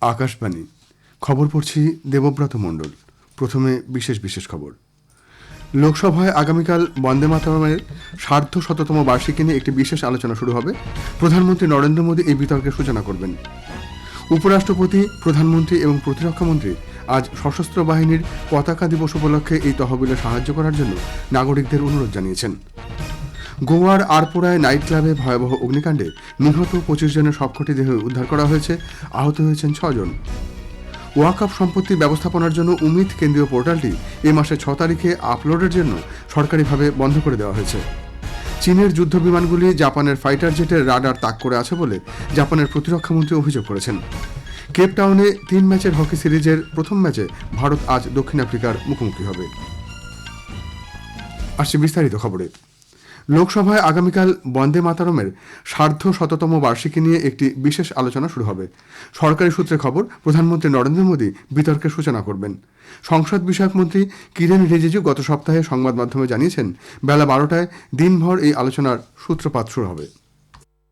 আকাশবাণী খবর পড়ছি দেবব্রত মণ্ডল। প্রথমে বিশেষ খবর। লোকসভায় আগামীকাল বন্দে মাতরমের ১৫০তম বার্ষিকী নিয়ে একটি বিশেষ আলোচনা শুরু হবে। প্রধানমন্ত্রী নরেন্দ্র মোদী এই বিতর্কের সূচনা করবেন। উপরাষ্ট্রপতি, প্রধানমন্ত্রী এবং প্রতিরক্ষামন্ত্রী আজ সশস্ত্র বাহিনীর পতাকা দিবস উপলক্ষে এই তহবিলে সাহায্য করার জন্য নাগরিকদের অনুরোধ জানিয়েছেন। গোয়ার আরপোড়ায় নাইট ক্লাবে ভয়াবহ অগ্নিকাণ্ডে নিহত ২৫ জনের সবকটি দেহ উদ্ধার করা হয়েছে, আহত হয়েছেন ৬ জন। ওয়াকফ সম্পত্তি ব্যবস্থাপনার জন্য উমিদ কেন্দ্রীয় পোর্টালটি এই মাসের ৬ তারিখে আপলোডের জন্য সরকারিভাবে বন্ধ করে দেওয়া হয়েছে। চীনের যুদ্ধ বিমানগুলি জাপানের ফাইটার জেটের রাডার তাক করে আছে বলে জাপানের প্রতিরক্ষামন্ত্রী অভিযোগ করেছেন। কেপটাউনে ৩ ম্যাচের হকি সিরিজের প্রথম ম্যাচে ভারত আজ দক্ষিণ আফ্রিকার মুখোমুখি হবে। আসছে বিস্তারিত খবরে। লোকসভায় আগামীকাল বন্দে মাতরমের ১৫০তম বার্ষিকী নিয়ে একটি বিশেষ আলোচনা শুরু হবে। সরকারি সূত্রে খবর, প্রধানমন্ত্রী নরেন্দ্র মোদী বিতর্কের সূচনা করবেন। সংসদ বিষয়ক মন্ত্রী কিরেন রিজিজু গত সপ্তাহে সংবাদ মাধ্যমে জানিয়েছেন, বেলা ১২টায় দিনভর এই আলোচনার সূত্রপাত শুরু হবে।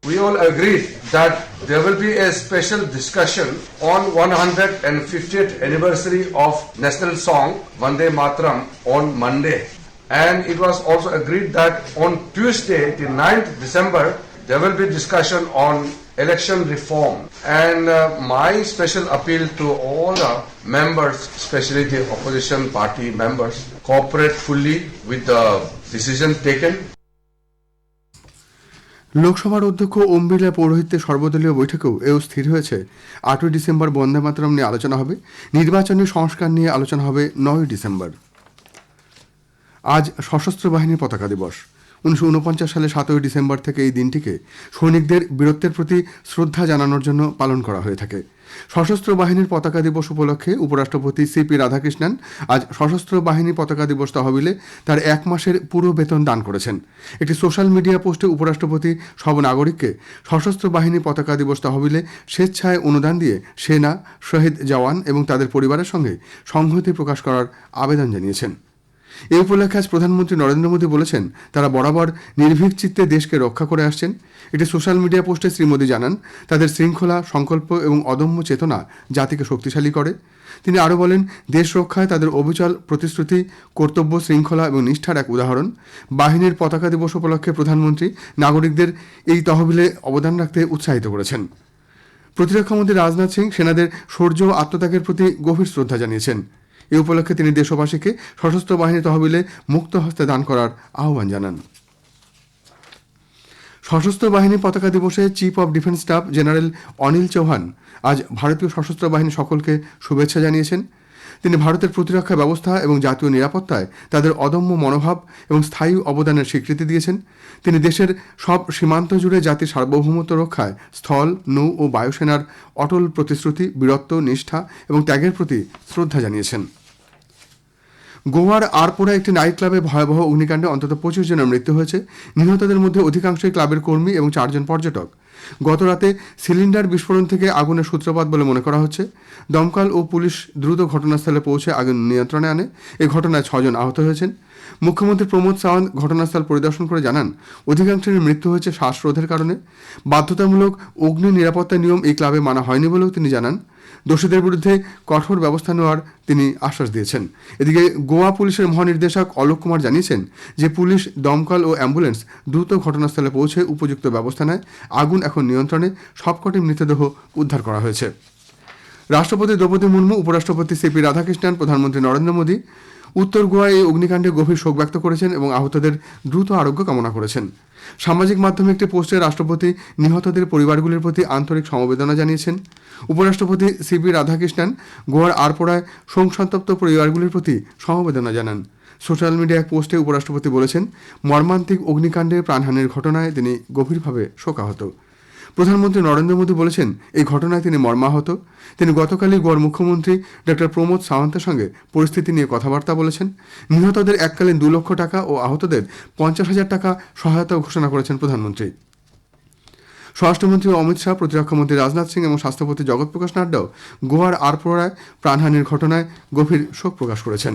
We all agreed that there will be a special discussion on 150th anniversary of national song Vande Mataram on Monday. And it was also agreed that on Tuesday, the 9th December, there will be discussion on election reform. And my special appeal to all the members, especially the opposition party members, cooperate fully with the decision taken. লোকসভার অধ্যক্ষ ওম বিড়লা পৌরোহিত্যে সর্বদলীয় বৈঠকেও এও স্থির হয়েছে ৮ই December বন্দে মাতরম নিয়ে আলোচনা হবে। নির্বাচনী সংস্কার নিয়ে আলোচনা হবে ৯ই ডিসেম্বর। আজ সশস্ত্র বাহিনীর পতাকা দিবস। ১৯৪৯ সালে ৭ই ডিসেম্বর থেকে এই দিনটিকে সৈনিকদের বীরত্বের প্রতি শ্রদ্ধা জানানোর জন্য পালন করা হয়ে থাকে। সশস্ত্র বাহিনীর পতাকা দিবস উপলক্ষে উপরাষ্ট্রপতি সিপি রাধাকৃষ্ণন আজ সশস্ত্র বাহিনী পতাকা দিবস তহবিলে তার ১ মাসের পুরো বেতন দান করেছেন। একটি সোশ্যাল মিডিয়া পোস্টে উপরাষ্ট্রপতি সব নাগরিককে সশস্ত্র বাহিনী পতাকা দিবস তহবিলে স্বেচ্ছায় অনুদান দিয়ে সেনা, শহীদ জওয়ান এবং তাদের পরিবারের সঙ্গে সংহতি প্রকাশ করার আবেদন জানিয়েছেন। এই উপলক্ষে আজ প্রধানমন্ত্রী নরেন্দ্র মোদী বলেছেন, তারা বরাবর নির্ভীক চিত্তে দেশকে রক্ষা করে আসছেন। একটি সোশ্যাল মিডিয়া পোস্টে শ্রী মোদী জানান, তাদের শৃঙ্খলা, সংকল্প এবং অদম্য চেতনা জাতিকে শক্তিশালী করে। তিনি আরও বলেন, দেশ রক্ষায় তাদের অবিচল প্রতিশ্রুতি, কর্তব্য, শৃঙ্খলা এবং নিষ্ঠার এক উদাহরণ। বাহিনীর পতাকা দিবস উপলক্ষে প্রধানমন্ত্রী নাগরিকদের এই তহবিলে অবদান রাখতে উৎসাহিত করেছেন। প্রতিরক্ষামন্ত্রী রাজনাথ সিং সেনাদের শৌর্য ও আত্মত্যাগের প্রতি গভীর শ্রদ্ধা জানিয়েছেন। এই উপলক্ষে তিনি দেশবাসীকে সশস্ত্র বাহিনী তহবিলে মুক্ত হস্তে দান করার আহ্বান জানান। সশস্ত্র বাহিনী পতাকা দিবসে chief of defence staff general Anil Chauhan আজ ভারতীয় সশস্ত্র বাহিনী সকলকে শুভেচ্ছা জানিয়েছেন। তিনি ভারতের প্রতিরক্ষা ব্যবস্থা এবং জাতীয় নিরাপত্তায় তাদের অদম্য মনোভাব এবং স্থায়ী অবদানের স্বীকৃতি দিয়েছেন। তিনি দেশের সব সীমান্ত জুড়ে জাতির সার্বভৌমত্ব রক্ষায় স্থল, নৌ ও বায়ুসেনার অটল প্রতিশ্রুতি, বীরত্ব, নিষ্ঠা এবং ত্যাগের প্রতি শ্রদ্ধা জানিয়েছেন। গোয়ার আরপোড়া একটি নাইট ক্লাবে ভয়াবহ অগ্নিকাণ্ডে অন্তত ২৫ জনের মৃত্যু হয়েছে। নিহতদের মধ্যে অধিকাংশই ক্লাবের কর্মী এবং ৪ জন পর্যটক। গতরাতে সিলিন্ডার বিস্ফোরণ থেকে আগুনের সূত্রপাত বলে মনে করা হচ্ছে। দমকল ও পুলিশ দ্রুত ঘটনাস্থলে পৌঁছে আগুন নিয়ন্ত্রণে আনে। এই ঘটনায় ৬ জন আহত হয়েছেন। মুখ্যমন্ত্রী প্রমোদ সাওয়ান্ত ঘটনাস্থল পরিদর্শন করে জানান, অধিকাংশের মৃত্যু হয়েছে শ্বাসরোধের কারণে। বাধ্যতামূলক অগ্নি নিরাপত্তা নিয়ম এই ক্লাবে মানা হয়নি বলেও তিনি জানান। দোষীদের বিরুদ্ধে কঠোর ব্যবস্থা নেওয়ার তিনি আশ্বাস দিয়েছেন। এদিকে গোয়া পুলিশের মহানির্দেশক অলোক কুমার জানিয়েছেন যে পুলিশ, দমকল ও অ্যাম্বুলেন্স দ্রুত ঘটনাস্থলে পৌঁছে উপযুক্ত ব্যবস্থা নেয়। আগুন এখন নিয়ন্ত্রণে, সবকটি মৃতদেহ উদ্ধার করা হয়েছে। রাষ্ট্রপতি দ্রৌপদী মুর্মু, উপরাষ্ট্রপতি সিপি রাধাকৃষ্ণন, প্রধানমন্ত্রী নরেন্দ্র মোদী উত্তর গোয়ায় এই অগ্নিকাণ্ডে গভীর শোক ব্যক্ত করেছেন এবং আহতদের দ্রুত আরোগ্য কামনা করেছেন। সামাজিক মাধ্যমে একটি পোস্টে রাষ্ট্রপতি নিহতদের পরিবারগুলির প্রতি আন্তরিক সমবেদনা জানিয়েছেন। উপরাষ্ট্রপতি সিপি রাধাকৃষ্ণন গোয়ার আরপোড়ায় শোকসন্তপ্ত পরিবারগুলির প্রতি সমবেদনা জানান। সোশ্যাল মিডিয়া এক পোস্টে উপরাষ্ট্রপতি বলেছেন, মর্মান্তিক অগ্নিকাণ্ডে প্রাণহানির ঘটনায় তিনি গভীরভাবে শোকাহত। প্রধানমন্ত্রী নরেন্দ্র মোদী বলেছেন, এই ঘটনায় তিনি মর্মাহত। তিনি গতকালই গোয়ার মুখ্যমন্ত্রী ডক্টর প্রমোদ সাওয়ান্তের সঙ্গে পরিস্থিতি নিয়ে কথাবার্তা বলেছেন। নিহতদের এককালীন ২ লক্ষ টাকা ও আহতদের ৫০,০০০ টাকা সহায়তা ঘোষণা করেছেন প্রধানমন্ত্রী। স্বরাষ্ট্রমন্ত্রী অমিত শাহ, প্রতিরক্ষামন্ত্রী রাজনাথ সিং এবং স্বাস্থ্যমন্ত্রী জগৎ প্রকাশ নাড্ডাও গোয়ার আরপোড়ায় প্রাণহানির ঘটনায় গভীর শোক প্রকাশ করেছেন।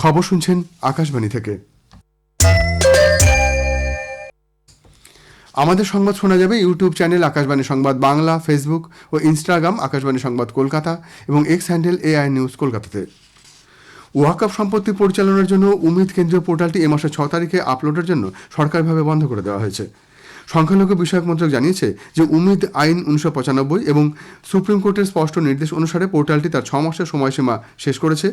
খবর শুনছেন আকাশবাণী থেকে। আমাদের সংবাদ শোনা যাবে ইউটিউব চ্যানেল আকাশবাণী সংবাদ বাংলা, ফেসবুক ও ইনস্টাগ্রাম আকাশবাণী সংবাদ কলকাতা এবং এক্স হ্যান্ডেল এআই নিউজ কলকাতাতে। ওয়াকফ সম্পত্তি পরিচালনার জন্য উমিদ কেন্দ্রীয় পোর্টালটি এ মাসের 6 তারিখে আপলোডের জন্য সরকারিভাবে বন্ধ করে দেওয়া হয়েছে। সংখ্যালঘু বিষয়ক মন্ত্রক জানিয়েছে যে উমিদ আইন 1995 এবং সুপ্রিম কোর্টের স্পষ্ট নির্দেশ অনুসারে পোর্টালটি তার 6 মাসের সময়সীমা শেষ করেছে।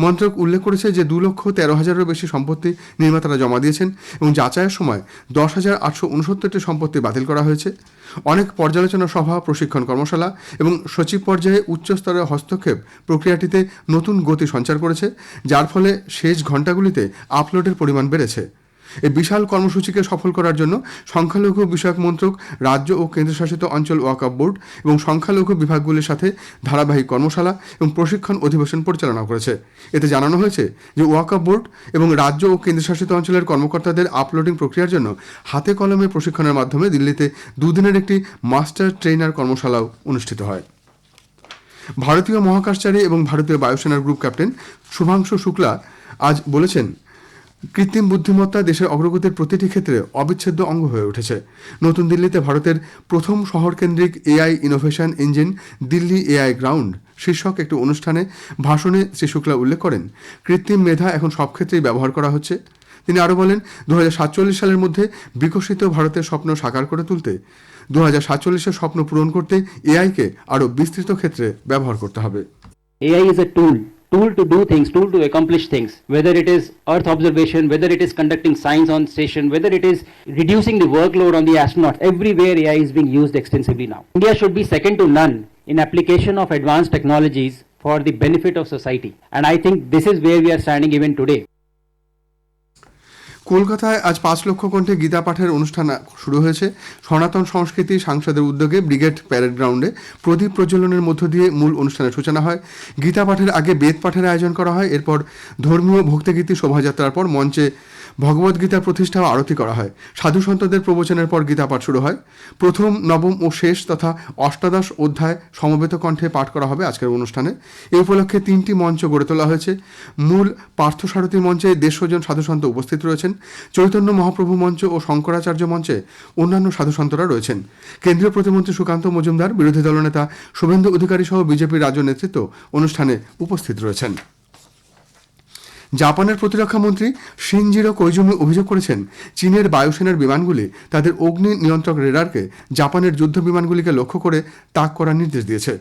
মন্ত্রক উল্লেখ করেছে যে 2,13,000-এরও বেশি সম্পত্তি নির্মাতারা জমা দিয়েছেন এবং যাচাইয়ের সময় 10,869টি সম্পত্তি বাতিল করা হয়েছে। অনেক পর্যালোচনা সভা, প্রশিক্ষণ কর্মশালা এবং সচিব পর্যায়ে উচ্চস্তরের হস্তক্ষেপ প্রক্রিয়াটিতে নতুন গতি সঞ্চার করেছে, যার ফলে শেষ ঘণ্টাগুলিতে আপলোডের পরিমাণ বেড়েছে। এই বিশাল কর্মসূচিকে সফল করার জন্য সংখ্যালঘু বিষয়ক মন্ত্রক, রাজ্য ও কেন্দ্রশাসিত অঞ্চল ওয়াকফ বোর্ড এবং সংখ্যালঘু বিভাগগুলির সাথে ধারাবাহিক কর্মশালা এবং প্রশিক্ষণ অধিবেশন পরিচালনা করেছে। এতে জানানো হয়েছে যে ওয়াকফ বোর্ড এবং রাজ্য ও কেন্দ্রশাসিত অঞ্চলের কর্মকর্তাদের আপলোডিং প্রক্রিয়ার জন্য হাতে কলমে প্রশিক্ষণের মাধ্যমে দিল্লিতে 2 দিনের একটি মাস্টার ট্রেনার কর্মশালাও অনুষ্ঠিত হয়। ভারতীয় মহাকাশচারী এবং ভারতীয় বায়ুসেনার গ্রুপ ক্যাপ্টেন শুভাংশু শুক্লা আজ বলেছেন, কৃত্রিম বুদ্ধিমত্তা দেশের অগ্রগতির প্রতিটি ক্ষেত্রে অবিচ্ছেদ্য অঙ্গ হয়ে উঠেছে। নতুন দিল্লিতে ভারতের প্রথম শহরকেন্দ্রিক AI innovation engine Delhi AI ground শীর্ষক একটি অনুষ্ঠানে ভাষণে শ্রী শুক্লা উল্লেখ করেন, কৃত্রিম মেধা এখন সব ক্ষেত্রেই ব্যবহার করা হচ্ছে। তিনি আরও বলেন, 2047 সালের মধ্যে বিকশিত ভারতের স্বপ্ন সাকার করে তুলতে 2047-এর স্বপ্ন পূরণ করতে এআইকে আরও বিস্তৃত ক্ষেত্রে ব্যবহার করতে হবে। AI is a tool to do things, tool to accomplish things, whether it is earth observation, whether it is conducting science on station, whether it is reducing the workload on the astronauts. Everywhere AI is being used extensively now. India should be second to none in application of advanced technologies for the benefit of society. And I think this is where we are standing even today. কলকাতায় আজ 5 লক্ষ কণ্ঠে গীতা পাঠের অনুষ্ঠান শুরু হয়েছে। সনাতন সংস্কৃতি সাংসদের উদ্যোগে ব্রিগেড প্যারেড গ্রাউন্ডে প্রদীপ প্রজ্বলনের মধ্য দিয়ে মূল অনুষ্ঠানের সূচনা হয়। গীতা পাঠের আগে বেদ পাঠের আয়োজন করা হয়। এরপর ধর্মীয় ভক্তিগীতি শোভাযাত্রার পর মঞ্চে ভগবদ্গীতার প্রতিষ্ঠা ও আরতি করা হয়। সাধু সন্তদের প্রবচনের পর গীতা পাঠ শুরু হয়। প্রথম, নবম ও শেষ তথা অষ্টাদশ অধ্যায় সমবেত কণ্ঠে পাঠ করা হবে আজকের অনুষ্ঠানে। এই উপলক্ষে 3টি মঞ্চ গড়ে তোলা হয়েছে। মূল পার্থসারথী মঞ্চে 150 সাধুসন্ত উপস্থিত রয়েছেন। চৈতন্য মহাপ্রভু মঞ্চ ও শঙ্করাচার্য মঞ্চে অন্যান্য সাধুসন্তরা রয়েছেন। কেন্দ্রীয় প্রতিমন্ত্রী সুকান্ত মজুমদার, বিরোধী দলনেতা শুভেন্দু অধিকারী সহ বিজেপির রাজ্য নেতৃত্ব অনুষ্ঠানে উপস্থিত রয়েছেন। জাপানের প্রতিরক্ষা মন্ত্রী শিনজিরো কোইজুমি অভিযোগ করেছেন, চীনের বায়ুসেনার বিমানগুলি তাদের অগ্নি নিয়ন্ত্রক রেডারকে জাপানের যুদ্ধ বিমানগুলিকে লক্ষ্য করে তাক করার নির্দেশ দিয়েছে।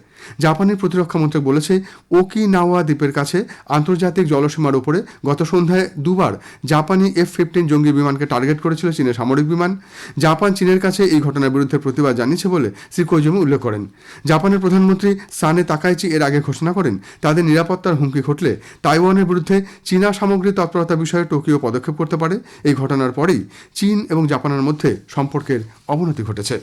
জাপানের প্রতিরক্ষা মন্ত্রক বলেছে, ওকিনাওয়া দ্বীপের কাছে আন্তর্জাতিক জলসীমার উপরে গত সন্ধ্যায় 2 বার জাপানি F-15 জঙ্গি বিমানকে টার্গেট করেছিল চীনের সামরিক বিমান। জাপান চীনের কাছে এই ঘটনার বিরুদ্ধে প্রতিবাদ জানিয়েছে বলে শ্রী কোইজুমি উল্লেখ করেন। জাপানের প্রধানমন্ত্রী সানে তাকাইচি এর আগে ঘোষণা করেন, তাদের নিরাপত্তার হুমকি ঘটলে তাইওয়ানের বিরুদ্ধে চীনা সামগ্রী তৎপরতা বিষয়ে টোকিও পদক্ষেপ করতে পারে। এই ঘটনার পরেই চীন এবং জাপানের মধ্যে সম্পর্কের অবনতি ঘটেছে।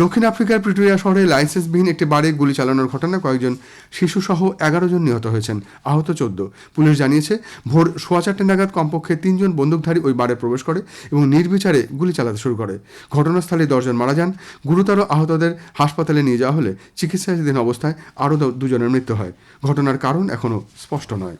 দক্ষিণ আফ্রিকার প্রিটোরিয়া শহরে লাইসেন্সবিহীন একটি বারে গুলি চালানোর ঘটনায় কয়েকজন শিশুসহ 11 জন নিহত হয়েছেন, আহত 14। পুলিশ জানিয়েছে, ভোর 4:15 নাগাদ কমপক্ষে 3 জন বন্দুকধারী ওই বারে প্রবেশ করে এবং নির্বিচারে গুলি চালাতে শুরু করে। ঘটনাস্থলে 10 জন মারা যান। গুরুতর আহতদের হাসপাতালে নিয়ে যাওয়া হলে চিকিৎসাধীন অবস্থায় আরও 2 জনের মৃত্যু হয়। ঘটনার কারণ এখনও স্পষ্ট নয়।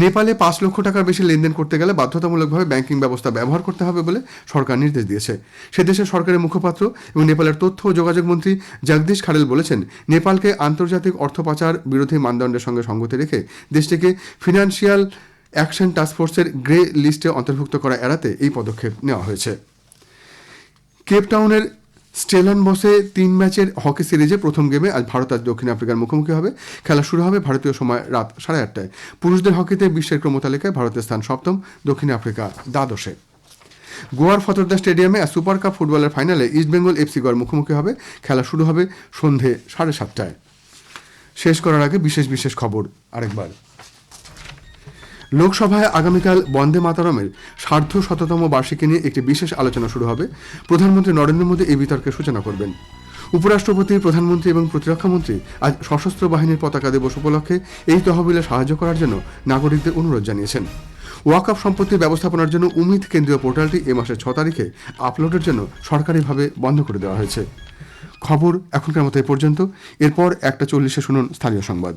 নেপালে 5 লক্ষ টাকার বেশি লেনদেন করতে গেলে বাধ্যতামূলকভাবে ব্যাংকিং ব্যবস্থা ব্যবহার করতে হবে বলে সরকার নির্দেশ দিয়েছে। সে দেশের সরকারের মুখপাত্র এবং নেপালের তথ্য ও যোগাযোগ মন্ত্রী জগদীশ খারেল বলেছেন, নেপালকে আন্তর্জাতিক অর্থ পাচার বিরোধী মানদণ্ডের সঙ্গে সঙ্গতি রেখে দেশটিকে ফিনান্সিয়াল অ্যাকশন টাস্কফোর্সের গ্রে লিস্টে অন্তর্ভুক্ত করা এড়াতে এই পদক্ষেপ নেওয়া হয়েছে। কেপটাউনের স্টেলনবসে 3 ম্যাচের হকি সিরিজে প্রথম গেমে আজ ভারত আজ দক্ষিণ আফ্রিকার মুখোমুখি হবে। খেলা শুরু হবে ভারতীয় সময় রাত 8:30টায়। পুরুষদের হকিতে বিশ্বের ক্রমতালিকায় ভারতের স্থান 7ম, দক্ষিণ আফ্রিকা 12-এ। গোয়ার ফতর্দা স্টেডিয়ামে আজ সুপার কাপ ফুটবলের ফাইনালে ইস্টবেঙ্গল FC গড় মুখোমুখি হবে। খেলা শুরু হবে সন্ধে 7:30টায়। শেষ করার আগে বিশেষ খবর আরেকবার। লোকসভায় আগামীকাল বন্দে মাতরমের 150তম বার্ষিকী নিয়ে একটি বিশেষ আলোচনা শুরু হবে। প্রধানমন্ত্রী নরেন্দ্র মোদী এই বিতর্কের সূচনা করবেন। উপরাষ্ট্রপতি, প্রধানমন্ত্রী এবং প্রতিরক্ষামন্ত্রী আজ সশস্ত্র বাহিনীর পতাকা দিবস উপলক্ষে এই তহবিলে সাহায্য করার জন্য নাগরিকদের অনুরোধ জানিয়েছেন। ওয়াকফ সম্পত্তি ব্যবস্থাপনার জন্য উমিদ কেন্দ্রীয় পোর্টালটি এ মাসের 6 তারিখে আপলোডের জন্য সরকারিভাবে বন্ধ করে দেওয়া হয়েছে। খবর এখনকার মতো এ পর্যন্ত। এরপর 1:40-এ শুনুন স্থানীয় সংবাদ।